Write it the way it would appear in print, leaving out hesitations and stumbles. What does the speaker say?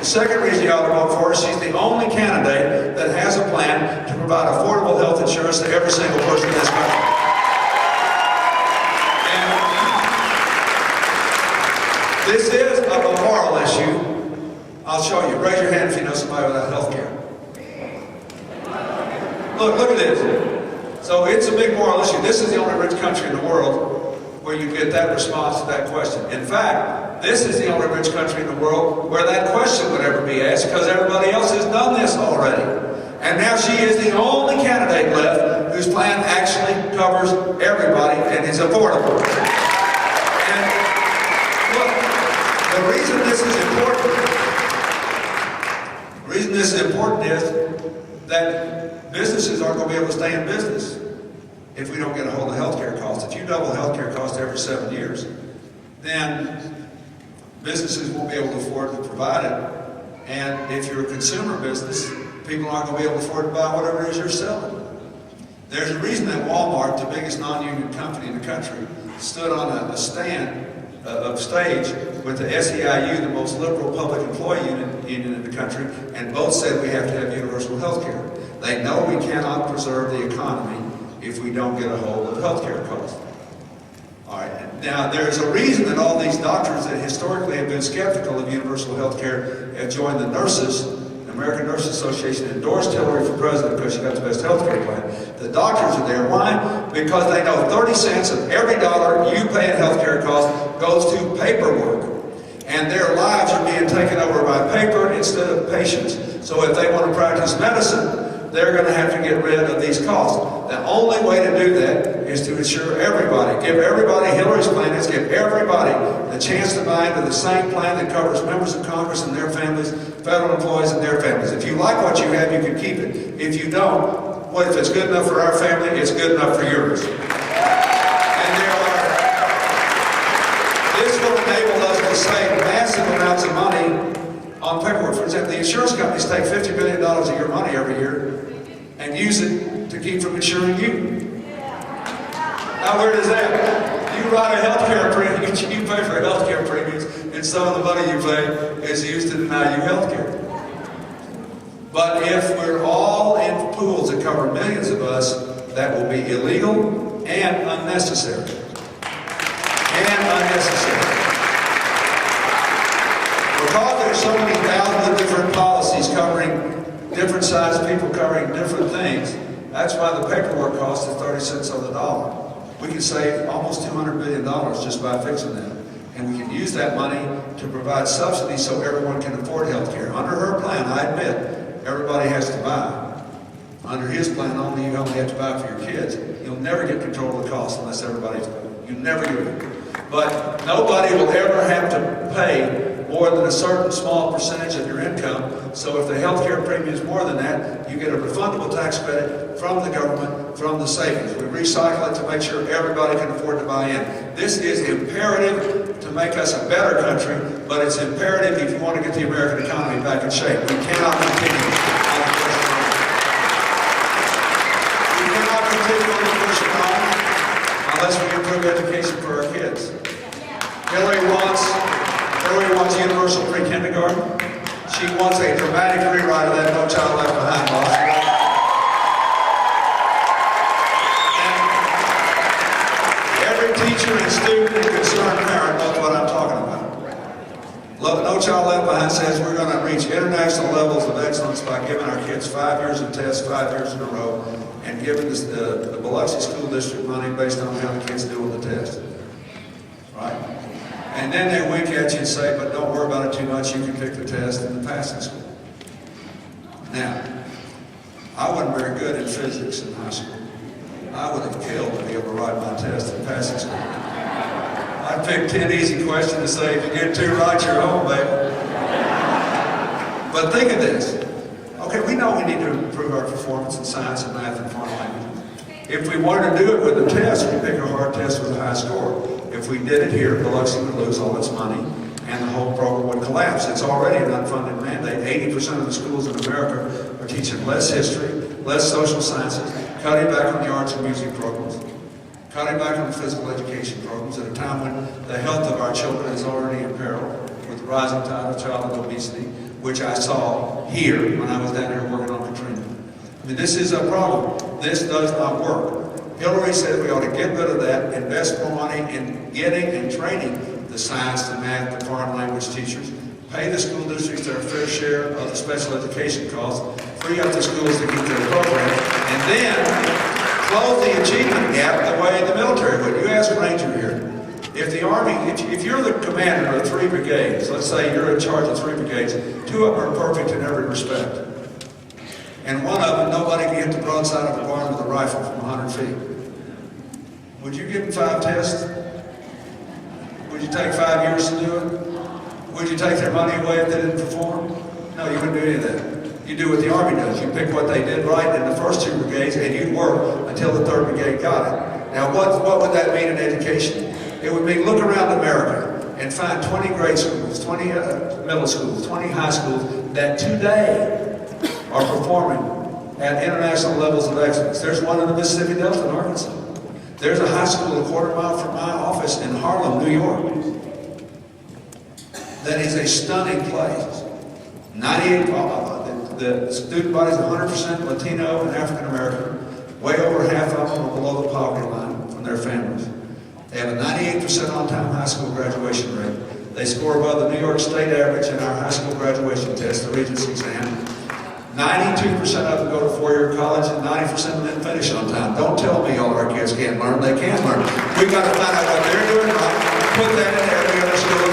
The second reason you ought to vote for her, she's the only candidate that has a plan to provide affordable health insurance to every single person in this country. And this is a moral issue. I'll show you. Raise your hand if you know somebody without health care. Look at this. So it's a big moral issue. This is the only rich country in the world where you get that response to that question. In fact, this is the only rich country in the world where that question would ever be asked, because everybody else has done this already. And now she is the only candidate left whose plan actually covers everybody and is affordable. And look, the reason this is important is that businesses aren't going to be able to stay in business if we don't get a hold of healthcare costs. If you double healthcare costs every 7 years, then businesses won't be able to afford to provide it. And if you're a consumer business, people aren't going to be able to afford to buy whatever it is you're selling. There's a reason that Walmart, the biggest non-union company in the country, stood on a stage with the SEIU, the most liberal public employee union in the country, and both said we have to have universal health care. They know we cannot preserve the economy if we don't get a hold of health care costs. All right. Now, there's a reason that all these doctors that historically have been skeptical of universal health care have joined the nurses. The American Nurses Association endorsed Hillary for president because she got the best health care plan. The doctors are there. Why? Because they know 30 cents of every dollar you pay in health care costs goes to paperwork. And their lives are being taken over by paper instead of patients. So if they want to practice medicine, they're going to have to get rid of these costs. The only way to do that is to insure everybody. Give everybody, Hillary's plan is give everybody the chance to buy into the same plan that covers members of Congress and their families, federal employees and their families. If you like what you have, you can keep it. If you don't, well, if it's good enough for our family, it's good enough for yours. And this will enable us to save massive amounts of money on paperwork. For example, the insurance companies take $50 billion of your money every year and use it to keep from insuring you. Now, where does that? You write a health care premium, you pay for health care premiums, and some of the money you pay is used to deny you health care. But if we're all in pools that cover millions of us, that will be illegal and unnecessary. Because there's so many thousands of different policies covering different sized people covering different things, that's why the paperwork cost is 30 cents on the dollar. We can save almost $200 billion just by fixing that. And we can use that money to provide subsidies so everyone can afford health care. Under her plan, I admit, everybody has to buy. Under his plan, you only have to buy for your kids. You'll never get control of the cost unless everybody's buying. You never do it. But nobody will ever have to pay more than a certain small percentage of your income. So if the health care premium is more than that, you get a refundable tax credit from the government, from the savings. We recycle it to make sure everybody can afford to buy in. This is imperative to make us a better country, but it's imperative if you want to get the American economy back in shape. We cannot continue on the push economy unless we improve education for our kids. Hillary wants universal pre-kindergarten. She wants a dramatic rewrite of that No Child Left Behind law. And every teacher and student and concerned parent knows what I'm talking about. No Child Left Behind says we're going to reach international levels of excellence by giving our kids 5 years of tests, 5 years in a row, and giving the Biloxi School District money based on how the kids do on the test. Right? And then they wink at you and say, but don't worry about it too much, you can pick the test in the passing school. Now, I wasn't very good in physics in high school. I would have killed to be able to write my test in passing school. I'd pick 10 easy questions and say, if you get 2 right, you're home, baby. But think of this. Okay, we know we need to improve our performance in science and math and foreign language. If we wanted to do it with a test, we'd pick a hard test with a high score. If we did it here, Biloxi would lose all its money and the whole program would collapse. It's already an unfunded mandate. 80% of the schools in America are teaching less history, less social sciences, cutting back on the arts and music programs, cutting back on the physical education programs at a time when the health of our children is already in peril with the rising tide of childhood obesity. which I saw here when I was down there working on Katrina. I mean, this is a problem. This does not work. Hillary said we ought to get rid of that, invest more money in getting and training the science, the math, the foreign language teachers, pay the school districts their fair share of the special education costs, free up the schools to keep their program, and then close the achievement gap the way the military would. You ask a Ranger here. If the Army, if you're the commander of 3 brigades, let's say you're in charge of 3 brigades, 2 of them are perfect in every respect. And one of them, nobody can hit the broadside of a barn with a rifle from 100 feet. Would you give them 5 tests? Would you take 5 years to do it? Would you take their money away if they didn't perform? No, you wouldn't do any of that. You do what the Army does. You pick what they did right in the first 2 brigades, and you work until the 3rd brigade got it. Now, what would that mean in education? It would mean look around America and find 20 grade schools, 20 middle schools, 20 high schools that today are performing at international levels of excellence. There's one in the Mississippi Delta in Arkansas. There's a high school a quarter mile from my office in Harlem, New York. That is a stunning place. 98, the student body is 100% Latino and African American. Way over half of them are below the poverty line from their families. They have a 98% on-time high school graduation rate. They score above the New York State average in our high school graduation test, the Regents exam. 92% of them go to 4-year college and 90% of them finish on time. Don't tell me all our kids can't learn. They can learn. We've got to find out what they're doing right, put that in every other school